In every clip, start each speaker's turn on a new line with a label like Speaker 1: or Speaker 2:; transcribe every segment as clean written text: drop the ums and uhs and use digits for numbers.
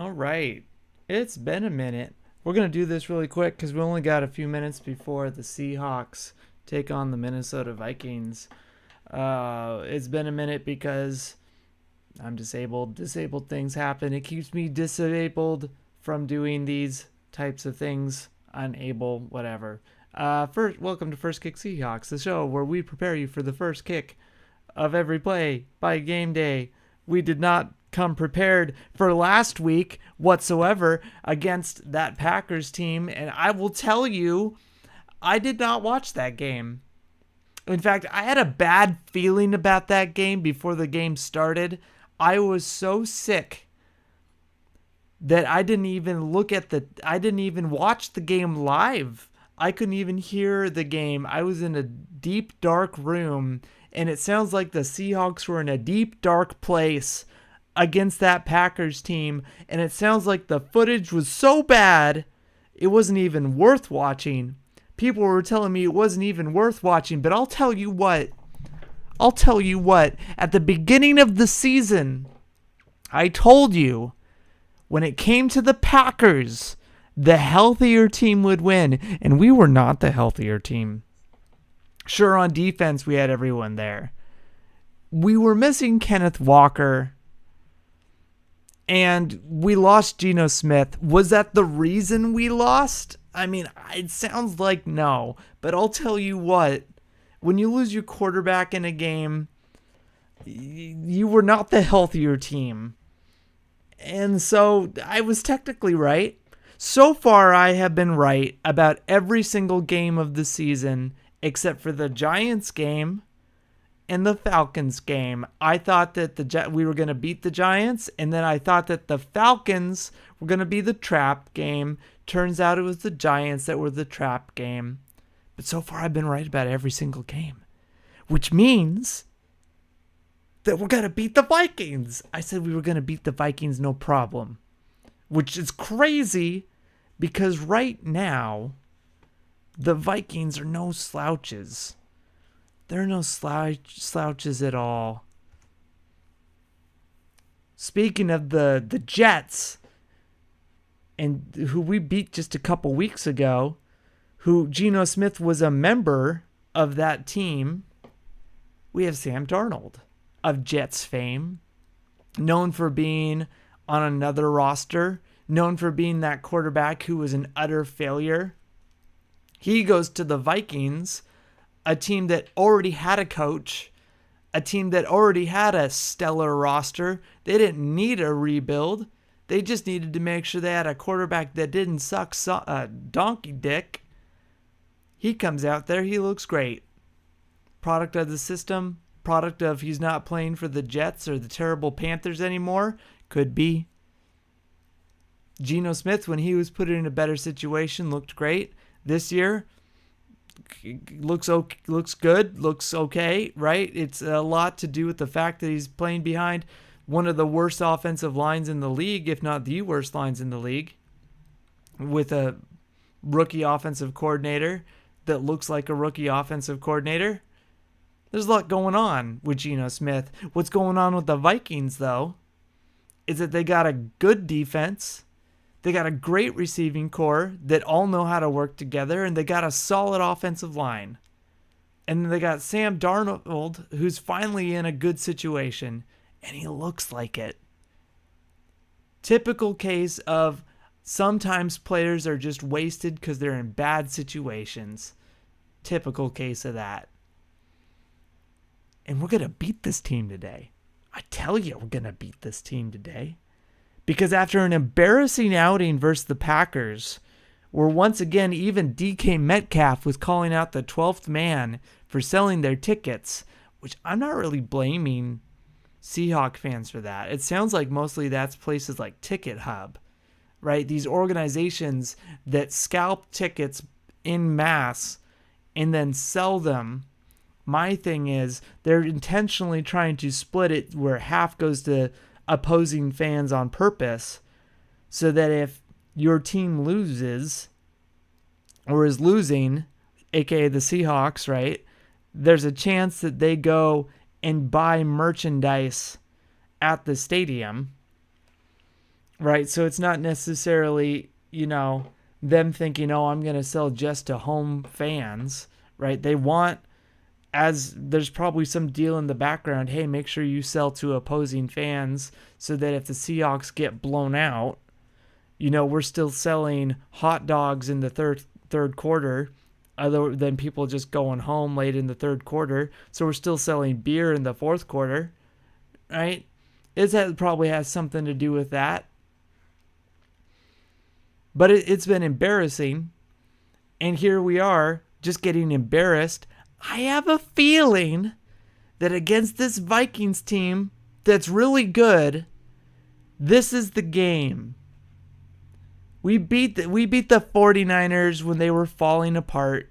Speaker 1: All right. It's been a minute. We're going to do this really quick because we only got a few minutes before the Seahawks take on the Minnesota Vikings. It's been a minute because I'm disabled. Disabled things happen. It keeps me disabled from doing these types of things. Unable, whatever. First, welcome to First Kick Seahawks, the show where we prepare you for the first kick of every play by game day. We did not come prepared for last week whatsoever against that Packers team, and I will tell you, I did not watch that game. In fact, I had a bad feeling about that game before the game started. I was so sick that I didn't even watch the game live. I couldn't even hear the game. I was in a deep, dark room, and it sounds like the Seahawks were in a deep, dark place against that Packers team, and it sounds like the footage was so bad, it wasn't even worth watching. People were telling me it wasn't even worth watching, but I'll tell you what, at the beginning of the season, I told you, when it came to the Packers, the healthier team would win, and we were not the healthier team. Sure, on defense, we had everyone there. We were missing Kenneth Walker, and we lost Geno Smith. Was that the reason we lost? I mean, it sounds like no, but I'll tell you what, when you lose your quarterback in a game, you were not the healthier team. And so I was technically right. So far, I have been right about every single game of the season except for the Giants game and the Falcons game. I thought that we were going to beat the Giants, and then I thought that the Falcons were going to be the trap game. Turns out it was the Giants that were the trap game. But so far, I've been right about every single game, which means that we're going to beat the Vikings. I said we were going to beat the Vikings, no problem, which is crazy because right now, the Vikings are no slouches. They're no slouches at all. Speaking of the Jets, and who we beat just a couple weeks ago, who Geno Smith was a member of that team, we have Sam Darnold of Jets fame, known for being on another roster, known for being that quarterback who was an utter failure. He goes to the Vikings, a team that already had a coach, a team that already had a stellar roster. They didn't need a rebuild. They just needed to make sure they had a quarterback that didn't suck donkey dick. He comes out there, he looks great. Product of the system, product of he's not playing for the Jets or the terrible Panthers anymore. Could be. Geno Smith, when he was put in a better situation, looked great. This year, looks good, looks okay, right? It's a lot to do with the fact that he's playing behind one of the worst offensive lines in the league, if not the worst lines in the league, with a rookie offensive coordinator that looks like a rookie offensive coordinator. There's a lot going on with Geno Smith. What's going on with the Vikings, though, is that they got a good defense. They got a great receiving core that all know how to work together, and they got a solid offensive line. And then they got Sam Darnold, who's finally in a good situation, and he looks like it. Typical case of sometimes players are just wasted because they're in bad situations. Typical case of that. And we're going to beat this team today. I tell you, we're going to beat this team today. Because after an embarrassing outing versus the Packers, where once again even DK Metcalf was calling out the 12th man for selling their tickets, which I'm not really blaming Seahawk fans for that. It sounds like mostly that's places like Ticket Hub, right? These organizations that scalp tickets en masse and then sell them. My thing is they're intentionally trying to split it where half goes to opposing fans on purpose, so that if your team loses or is losing, aka the Seahawks, right, there's a chance that they go and buy merchandise at the stadium, right? So it's not necessarily, them thinking, oh, I'm going to sell just to home fans, right? They want, as there's probably some deal in the background, hey, make sure you sell to opposing fans so that if the Seahawks get blown out, we're still selling hot dogs in the third quarter, other than people just going home late in the third quarter. So we're still selling beer in the fourth quarter, right? Probably has something to do with that. But it's been embarrassing. And here we are, just getting embarrassed. I have a feeling that against this Vikings team that's really good, this is the game. We beat the 49ers when they were falling apart.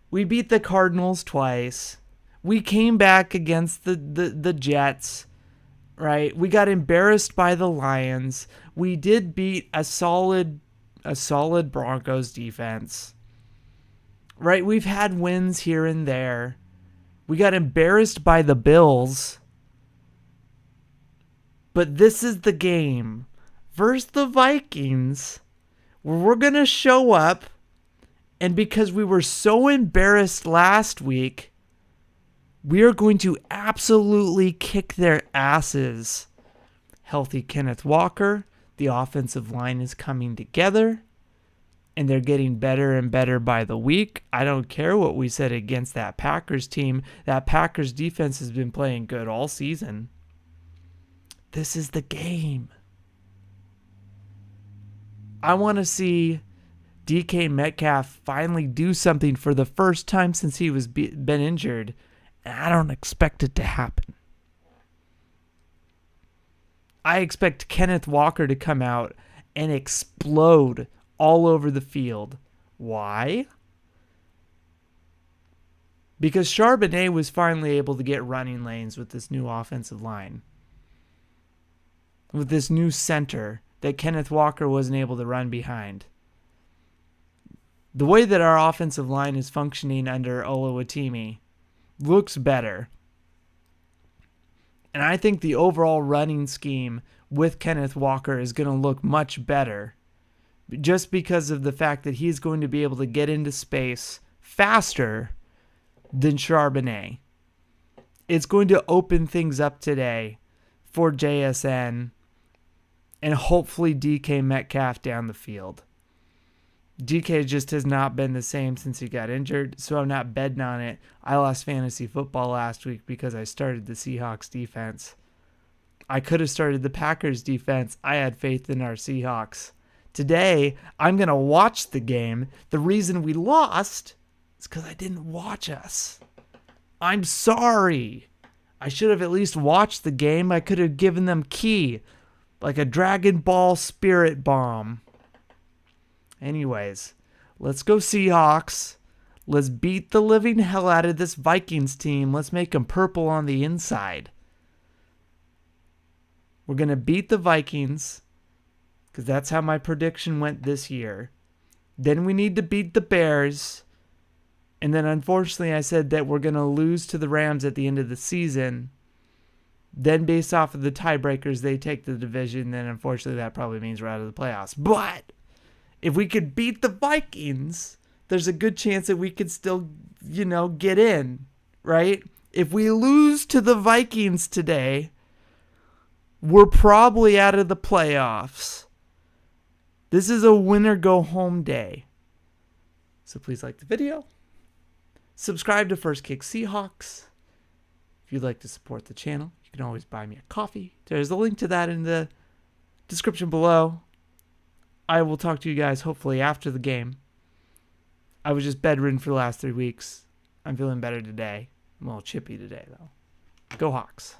Speaker 1: We beat the Cardinals twice. We came back against the Jets, right? We got embarrassed by the Lions. We did beat a solid Broncos defense. Right? We've had wins here and there. We got embarrassed by the Bills. But this is the game versus the Vikings where we're going to show up, and because we were so embarrassed last week, we are going to absolutely kick their asses. Healthy Kenneth Walker, the offensive line is coming together, and they're getting better and better by the week. I don't care what we said against that Packers team. That Packers defense has been playing good all season. This is the game. I want to see DK Metcalf finally do something for the first time since he was been injured, and I don't expect it to happen. I expect Kenneth Walker to come out and explode all over the field. Why? Because Charbonnet was finally able to get running lanes with this new offensive line. With this new center that Kenneth Walker wasn't able to run behind. The way that our offensive line is functioning under Oluwatimi looks better. And I think the overall running scheme with Kenneth Walker is going to look much better, just because of the fact that he's going to be able to get into space faster than Charbonnet. It's going to open things up today for JSN and hopefully DK Metcalf down the field. DK just has not been the same since he got injured, so I'm not betting on it. I lost fantasy football last week because I started the Seahawks defense. I could have started the Packers defense. I had faith in our Seahawks. Today, I'm going to watch the game. The reason we lost is because I didn't watch us. I'm sorry. I should have at least watched the game. I could have given them key, like a Dragon Ball Spirit Bomb. Anyways, let's go Seahawks. Let's beat the living hell out of this Vikings team. Let's make them purple on the inside. We're going to beat the Vikings because that's how my prediction went this year. Then we need to beat the Bears. And then unfortunately I said that we're going to lose to the Rams at the end of the season. Then based off of the tiebreakers, they take the division. Then unfortunately that probably means we're out of the playoffs. But if we could beat the Vikings, there's a good chance that we could still, get in, right? If we lose to the Vikings today, we're probably out of the playoffs. This is a win-or-go-home day. So please like the video. Subscribe to First Kick Seahawks. If you'd like to support the channel, you can always buy me a coffee. There's a link to that in the description below. I will talk to you guys hopefully after the game. I was just bedridden for the last 3 weeks. I'm feeling better today. I'm a little chippy today, though. Go Hawks.